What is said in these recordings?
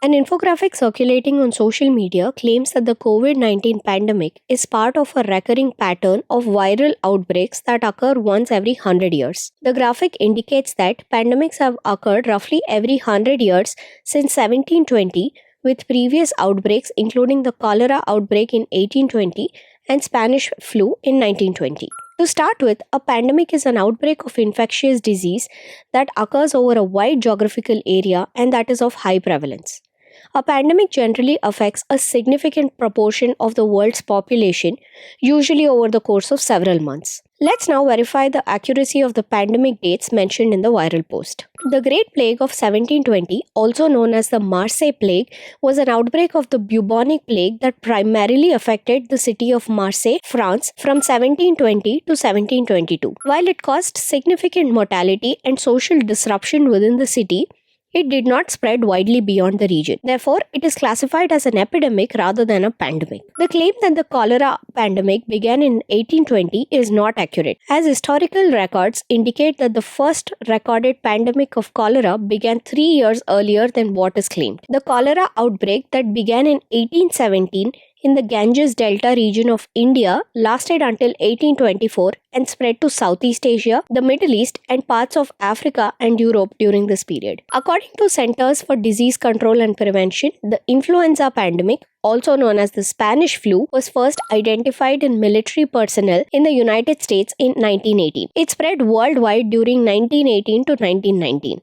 An infographic circulating on social media claims that the COVID-19 pandemic is part of a recurring pattern of viral outbreaks that occur once every 100 years. The graphic indicates that pandemics have occurred roughly every 100 years since 1720, with previous outbreaks including the cholera outbreak in 1820 and Spanish flu in 1920. To start with, a pandemic is an outbreak of infectious disease that occurs over a wide geographical area and that is of high prevalence. A pandemic generally affects a significant proportion of the world's population, usually over the course of several months. Let's now verify the accuracy of the pandemic dates mentioned in the viral post. The Great Plague of 1720, also known as the Marseille Plague, was an outbreak of the bubonic plague that primarily affected the city of Marseille, France, from 1720 to 1722. While it caused significant mortality and social disruption within the city, it did not spread widely beyond the region. Therefore, it is classified as an epidemic rather than a pandemic. The claim that the cholera pandemic began in 1820 is not accurate, as historical records indicate that the first recorded pandemic of cholera began 3 years earlier than what is claimed. The cholera outbreak that began in 1817 in the Ganges Delta region of India lasted until 1824 and spread to Southeast Asia, the Middle East, and parts of Africa and Europe during this period. According to Centers for Disease Control and Prevention, the influenza pandemic, also known as the Spanish flu, was first identified in military personnel in the United States in 1918. It spread worldwide during 1918 to 1919.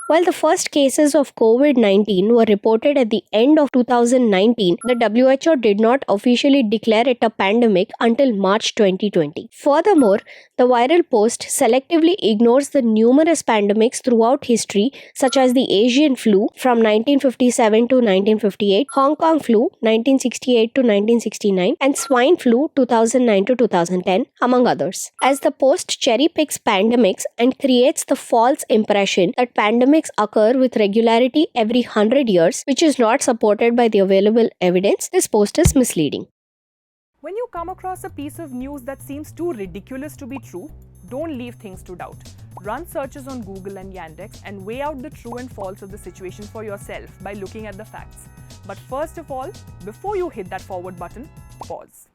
While the first cases of COVID-19 were reported at the end of 2019, the WHO did not officially declare it a pandemic until March 2020. Furthermore, the viral post selectively ignores the numerous pandemics throughout history, such as the Asian flu from 1957 to 1958, Hong Kong flu 1968 to 1969, and swine flu 2009 to 2010, among others. As the post cherry-picks pandemics and creates the false impression that pandemics occur with regularity every 100 years, which is not supported by the available evidence, this post is misleading. When you come across a piece of news that seems too ridiculous to be true, don't leave things to doubt. Run searches on Google and Yandex and weigh out the true and false of the situation for yourself by looking at the facts. But first of all, before you hit that forward button, pause.